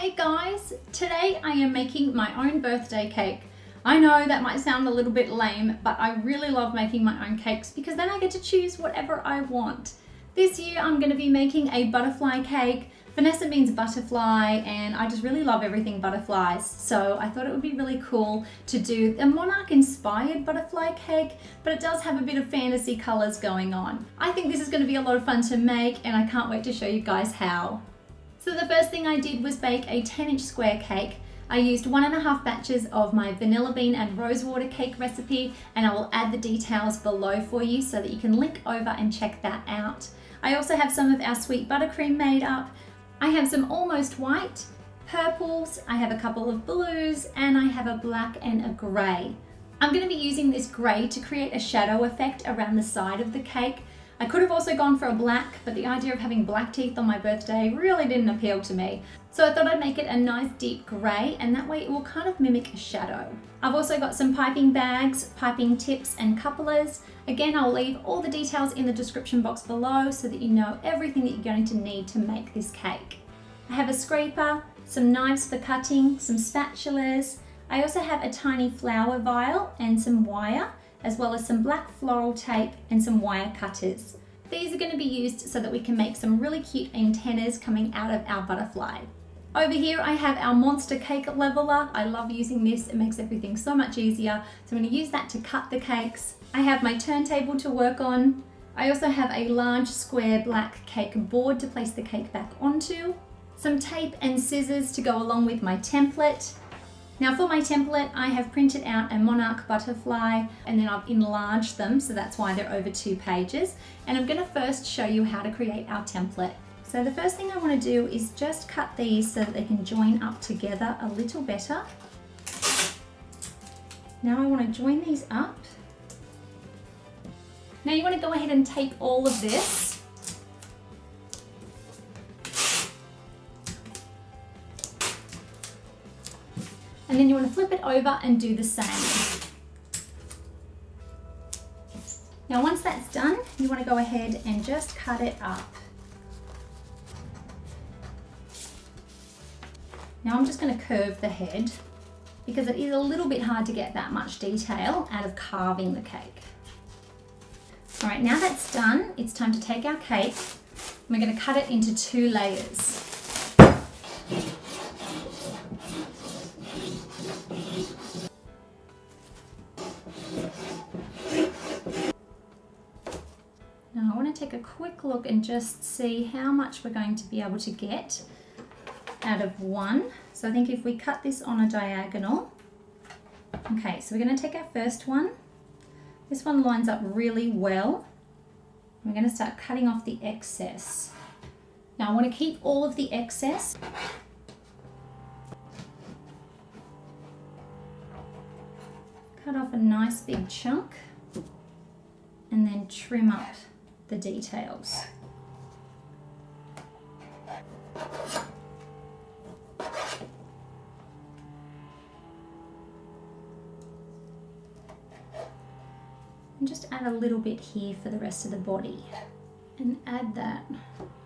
Hey guys, today I am making my own birthday cake. I know that might sound a little bit lame, but I really love making my own cakes because then I get to choose whatever I want. This year I'm going to be making a butterfly cake. Vanessa means butterfly and I just really love everything butterflies. So I thought it would be really cool to do a monarch inspired butterfly cake, but it does have a bit of fantasy colors going on. I think this is going to be a lot of fun to make and I can't wait to show you guys how. So the first thing I did was bake a 10-inch square cake. I used 1.5 batches of my vanilla bean and rosewater cake recipe, and I will add the details below for you so that you can link over and check that out. I also have some of our sweet buttercream made up. I have some almost white, purples, I have a couple of blues, and I have a black and a grey. I'm going to be using this grey to create a shadow effect around the side of the cake. I could have also gone for a black, but the idea of having black teeth on my birthday really didn't appeal to me. So I thought I'd make it a nice deep grey, and that way it will kind of mimic a shadow. I've also got some piping bags, piping tips and couplers. Again, I'll leave all the details in the description box below so that you know everything that you're going to need to make this cake. I have a scraper, some knives for cutting, some spatulas. I also have a tiny flower vial and some wire, as well as some black floral tape and some wire cutters. These are going to be used so that we can make some really cute antennas coming out of our butterfly. Over here I have our monster cake leveler. I love using this, it makes everything so much easier. So I'm going to use that to cut the cakes. I have my turntable to work on. I also have a large square black cake board to place the cake back onto. Some tape and scissors to go along with my template. Now for my template, I have printed out a monarch butterfly and then I've enlarged them, so that's why they're over 2 pages. And I'm going to first show you how to create our template. So the first thing I want to do is just cut these so that they can join up together a little better. Now I want to join these up. Now you want to go ahead and tape all of this. And then you want to flip it over and do the same. Now once that's done, you want to go ahead and just cut it up. Now I'm just going to curve the head because it is a little bit hard to get that much detail out of carving the cake. All right, now that's done, it's time to take our cake. We're going to cut it into 2 layers. Now I want to take a quick look and just see how much we're going to be able to get out of one. So I think if we cut this on a diagonal, okay, so we're going to take our first one. This one lines up really well. We're going to start cutting off the excess. Now I want to keep all of the excess. Cut off a nice big chunk and then trim up the details. And just add a little bit here for the rest of the body and add that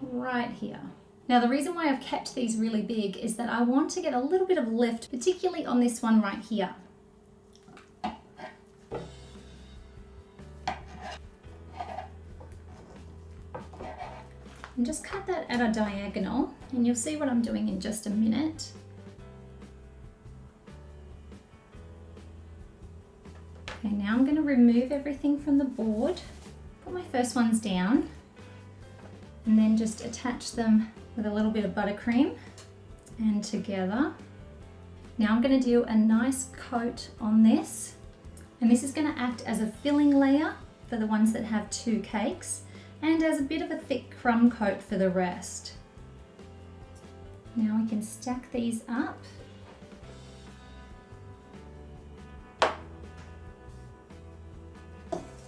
right here. Now the reason why I've kept these really big is that I want to get a little bit of lift, particularly on this one right here. And just cut that at a diagonal, and you'll see what I'm doing in just a minute. Okay, now I'm going to remove everything from the board, put my first ones down, and then just attach them with a little bit of buttercream and together. Now I'm going to do a nice coat on this, and this is going to act as a filling layer for the ones that have 2 cakes, and as a bit of a thick crumb coat for the rest. Now we can stack these up.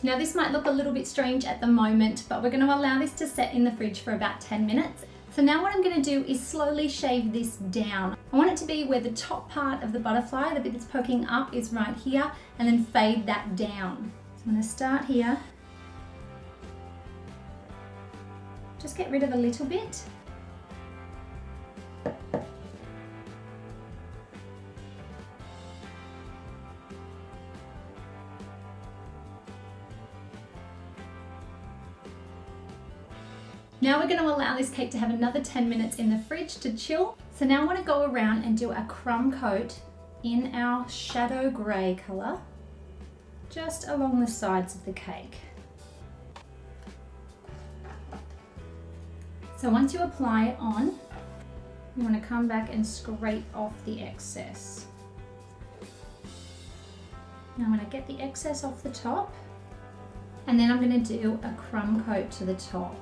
Now this might look a little bit strange at the moment, but we're going to allow this to set in the fridge for about 10 minutes. So now what I'm going to do is slowly shave this down. I want it to be where the top part of the butterfly, the bit that's poking up, is right here, and then fade that down. So I'm going to start here. Just get rid of a little bit. Now we're going to allow this cake to have another 10 minutes in the fridge to chill. So now I want to go around and do a crumb coat in our shadow grey colour, just along the sides of the cake. So once you apply it on, you want to come back and scrape off the excess. Now I'm going to get the excess off the top, and then I'm going to do a crumb coat to the top.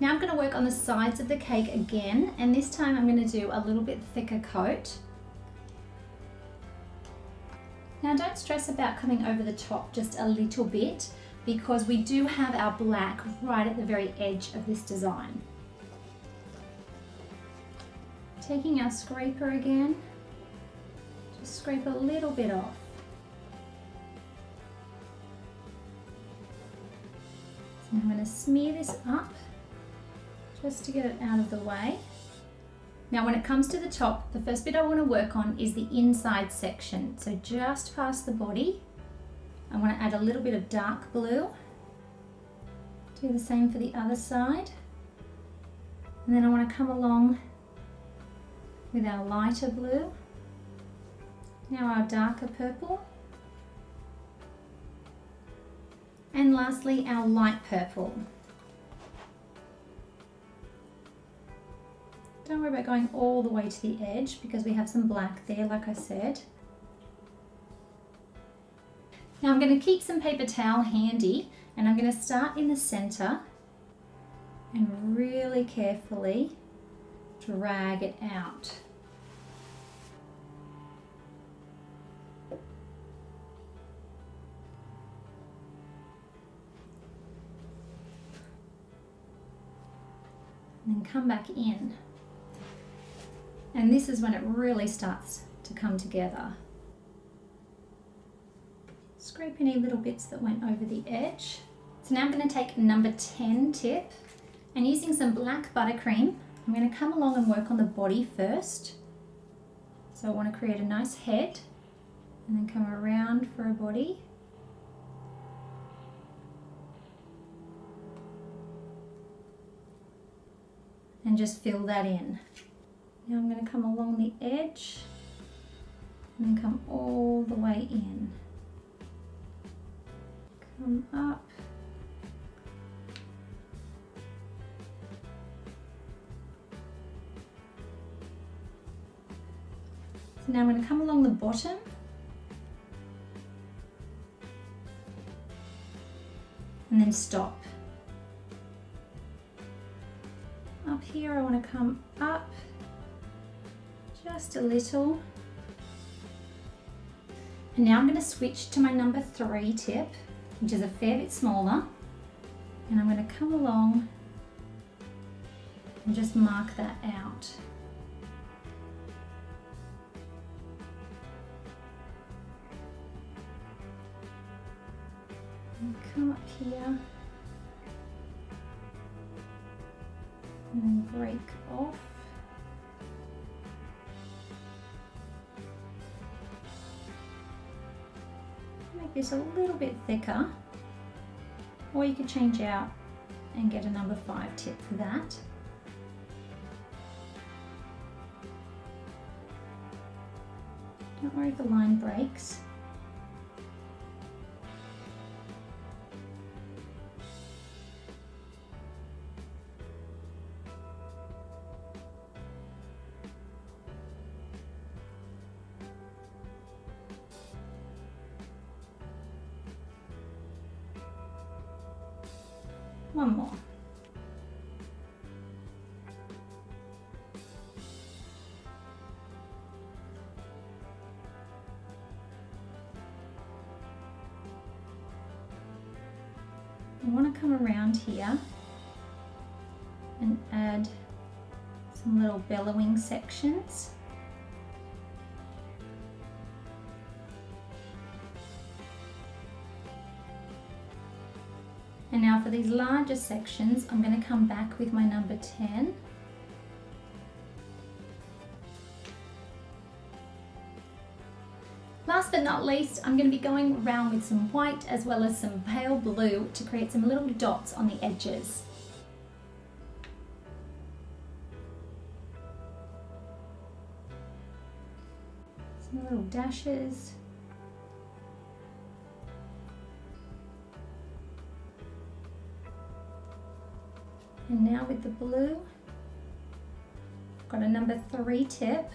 Now I'm going to work on the sides of the cake again, and this time I'm going to do a little bit thicker coat. Now don't stress about coming over the top just a little bit, because we do have our black right at the very edge of this design. Taking our scraper again, just scrape a little bit off. So now I'm going to smear this up just to get it out of the way. Now when it comes to the top, the first bit I want to work on is the inside section. So just past the body, I want to add a little bit of dark blue. Do the same for the other side. And then I want to come along with our lighter blue. Now our darker purple. And lastly, our light purple. Don't worry about going all the way to the edge because we have some black there, like I said. Now I'm going to keep some paper towel handy, and I'm going to start in the center and really carefully drag it out. And then come back in. And this is when it really starts to come together. Scrape any little bits that went over the edge. So now I'm going to take number 10 tip, and using some black buttercream, I'm going to come along and work on the body first. So I want to create a nice head and then come around for a body. And just fill that in. Now I'm going to come along the edge and then come all the way in. Come up. So now I'm going to come along the bottom and then stop. Up here I want to come up just a little. And now I'm going to switch to my number 3 tip, which is a fair bit smaller, and I'm going to come along and just mark that out. And come up here and then break off. Make this a little bit thicker, or you could change out and get a number 5 tip for that. Don't worry if the line breaks. One more. I want to come around here and add some little bellowing sections. And now for these larger sections, I'm going to come back with my number 10. Last but but not least, I'm going to be going around with some white as well as some pale blue to create some little dots on the edges. Some little dashes. And now with the blue, I've got a number 3 tip.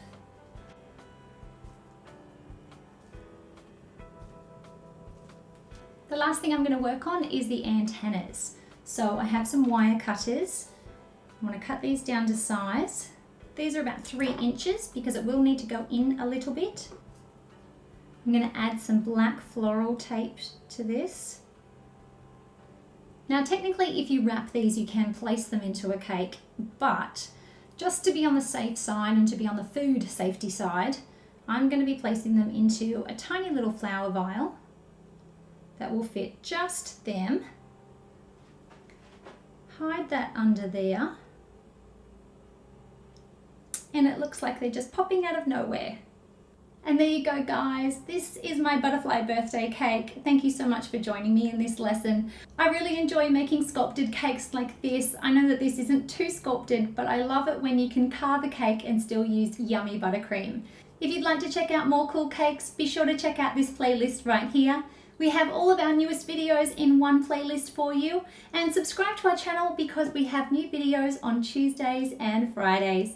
The last thing I'm going to work on is the antennas. So I have some wire cutters. I'm going to cut these down to size. These are about 3 inches because it will need to go in a little bit. I'm going to add some black floral tape to this. Now technically if you wrap these you can place them into a cake, but just to be on the safe side and to be on the food safety side, I'm going to be placing them into a tiny little flower vial that will fit just them. Hide that under there. And it looks like they're just popping out of nowhere. And there you go, guys. This is my butterfly birthday cake. Thank you so much for joining me in this lesson. I really enjoy making sculpted cakes like this. I know that this isn't too sculpted, but I love it when you can carve a cake and still use yummy buttercream. If you'd like to check out more cool cakes, be sure to check out this playlist right here. We have all of our newest videos in one playlist for you, and subscribe to our channel because we have new videos on Tuesdays and Fridays.